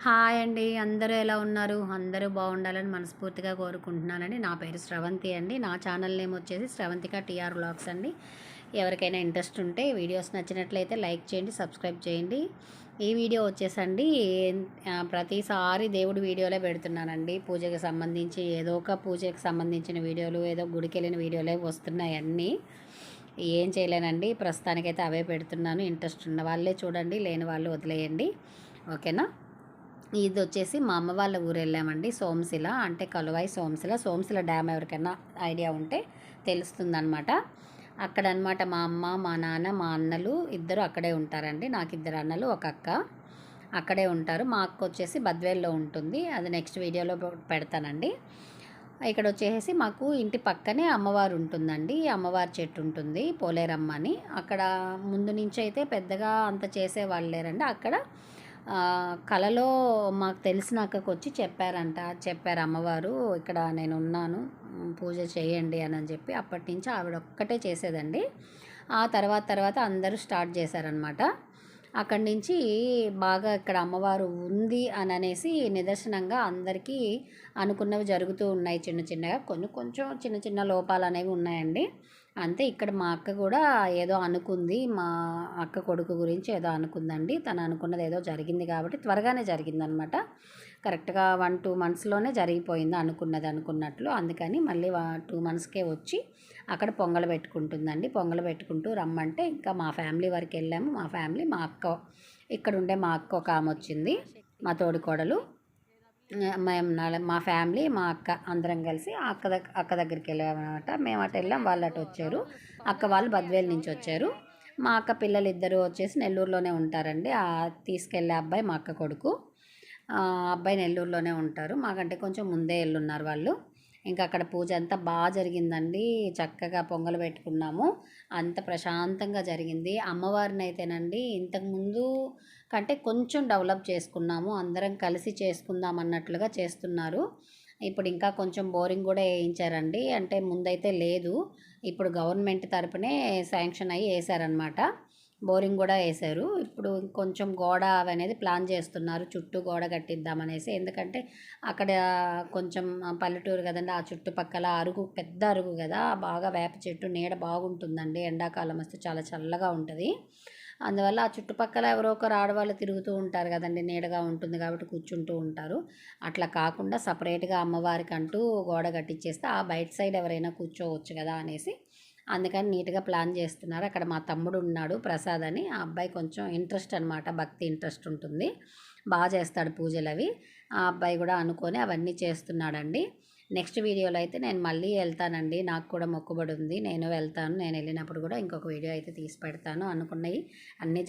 Hi అండి. అందరూ ఎలా ఉన్నారు? అందరూ బాగుండాలని మనస్ఫూర్తిగా కోరుకుంటున్నానండి. నా పేరు శ్రవంతి అండి. నా ఛానల్ నేమ్ వచ్చేసి శ్రవంతిక టీఆర్ వ్లాగ్స్ అండి. ఎవరికైనా ఇంట్రెస్ట్ ఉంటే వీడియోస్ నచ్చినట్లయితే లైక్ చేయండి, సబ్స్క్రైబ్ చేయండి. ఈ వీడియో వచ్చేసండి ప్రతిసారి దేవుడి వీడియోలే పెడుతున్నానండి. పూజకి సంబంధించి ఏదో ఒక పూజకి సంబంధించిన వీడియోలు, ఏదో గుడికి వెళ్ళిన వీడియోలే వస్తున్నాయి అన్నీ. ఏం చేయలేనండి, ప్రస్తుతానికైతే అవే పెడుతున్నాను. ఇంట్రెస్ట్ ఉన్న వాళ్ళే చూడండి, లేని వాళ్ళు వదిలేయండి. ఓకేనా? ఇది వచ్చేసి మా అమ్మ వాళ్ళ ఊరు వెళ్ళామండి. సోమశిల అంటే కలువాయి సోమశిల డ్యామ్ ఎవరికైనా ఐడియా ఉంటే తెలుస్తుందన్నమాట. అక్కడ అనమాట మా అమ్మ, మా నాన్న, మా అన్నలు ఇద్దరు అక్కడే ఉంటారండి. నాకు ఇద్దరు అన్నలు, ఒక అక్క అక్కడే ఉంటారు. మా అక్క వచ్చేసి బద్వేల్లో ఉంటుంది. అది నెక్స్ట్ వీడియోలో పెడతానండి. ఇక్కడ వచ్చేసి మాకు ఇంటి పక్కనే అమ్మవారు ఉంటుందండి. అమ్మవారి చెట్టు ఉంటుంది, పోలేరమ్మ అని. అక్కడ ముందు నుంచి అయితే పెద్దగా అంత చేసేవాళ్ళు లేరండి. అక్కడ కలలో మాకు తెలిసిన అక్కకు వచ్చి చెప్పారు అమ్మవారు, ఇక్కడ నేను ఉన్నాను, పూజ చేయండి అని చెప్పి. అప్పటి నుంచి ఆవిడ ఒక్కటే చేసేదండి. ఆ తర్వాత అందరూ స్టార్ట్ చేశారనమాట. అక్కడి నుంచి బాగా ఇక్కడ అమ్మవారు ఉంది అని అనేసి నిదర్శనంగా అందరికీ అనుకున్నవి జరుగుతూ ఉన్నాయి. చిన్నగా కొంచెం చిన్న లోపాలు అనేవి ఉన్నాయండి. అంతే. ఇక్కడ మా అక్క కూడా ఏదో అనుకుంది, మా అక్క కొడుకు గురించి ఏదో అనుకుందండి. తను అనుకున్నది ఏదో జరిగింది కాబట్టి త్వరగానే జరిగిందనమాట. కరెక్ట్గా 1-2 మంత్స్లోనే జరిగిపోయింది అనుకున్నట్లు. అందుకని మళ్ళీ 2 మంత్స్కే వచ్చి అక్కడ పొంగలు పెట్టుకుంటుందండి. పొంగలు పెట్టుకుంటూ రమ్మంటే ఇంకా మా ఫ్యామిలీ వరకు వెళ్ళాము. మా ఫ్యామిలీ, మా అక్క, ఇక్కడ ఉండే మా అక్క ఒక ఆమె వచ్చింది, మా తోడికోడలు, మా ఫ్యామిలీ, మా అక్క అందరం కలిసి అక్క దగ్గరికి వెళ్ళామన్నమాట. మేము అటు వెళ్ళాం, వాళ్ళు అటు వచ్చారు. అక్క వాళ్ళు బద్వేలు నుంచి వచ్చారు. మా అక్క పిల్లలు ఇద్దరు వచ్చేసి నెల్లూరులోనే ఉంటారండి. తీసుకెళ్ళే అబ్బాయి మా అక్క కొడుకు. అబ్బాయి నెల్లూరులోనే ఉంటారు. మాకంటే కొంచెం ముందే వెళ్ళున్నారు వాళ్ళు. ఇంకా అక్కడ పూజ అంతా బాగా జరిగిందండి. చక్కగా పొంగలు పెట్టుకున్నాము. అంత ప్రశాంతంగా జరిగింది. అమ్మవారిని అయితేనండి ఇంతకుముందు కంటే కొంచెం డెవలప్ చేసుకున్నాము. అందరం కలిసి చేసుకుందాం అన్నట్లుగా చేస్తున్నారు. ఇప్పుడు ఇంకా కొంచెం బోరింగ్ కూడా వేయించారండి. అంటే ముందైతే లేదు, ఇప్పుడు గవర్నమెంట్ తరపునే శాంక్షన్ అయ్యి వేశారనమాట. బోరింగ్ కూడా వేశారు. ఇప్పుడు కొంచెం గోడ అనేది ప్లాన్ చేస్తున్నారు, చుట్టూ గోడ కట్టిద్దామనేసి. ఎందుకంటే అక్కడ కొంచెం పల్లెటూరు కదండి, ఆ చుట్టుపక్కల పెద్ద అరుగు కదా, బాగా వేప చెట్టు నీడ బాగుంటుందండి. ఎండాకాలం వస్తే చాలా చల్లగా ఉంటుంది. అందువల్ల ఆ చుట్టుపక్కల ఎవరో ఒకరు ఆడవాళ్ళు తిరుగుతూ ఉంటారు కదండి, నీడగా ఉంటుంది కాబట్టి కూర్చుంటూ ఉంటారు. అట్లా కాకుండా సపరేట్గా అమ్మవారికి అంటూ గోడ కట్టించేస్తే ఆ బయట సైడ్ ఎవరైనా కూర్చోవచ్చు కదా అనేసి అందుకని నీట్గా ప్లాన్ చేస్తున్నారు. అక్కడ మా తమ్ముడు ఉన్నాడు, ప్రసాద్ అని. ఆ అబ్బాయి కొంచెం ఇంట్రెస్ట్ అనమాట, భక్తి ఇంట్రెస్ట్ ఉంటుంది, బాగా చేస్తాడు పూజలు అవి. ఆ అబ్బాయి కూడా అనుకొని అవన్నీ చేస్తున్నాడండి. నెక్స్ట్ వీడియోలో అయితే నేను మళ్ళీ వెళ్తానండి. నాకు కూడా మొక్కుబడి ఉంది, నేను వెళ్తాను. నేను వెళ్ళినప్పుడు కూడా ఇంకొక వీడియో అయితే తీసి పెడతాను. అనుకున్నవి అన్నీ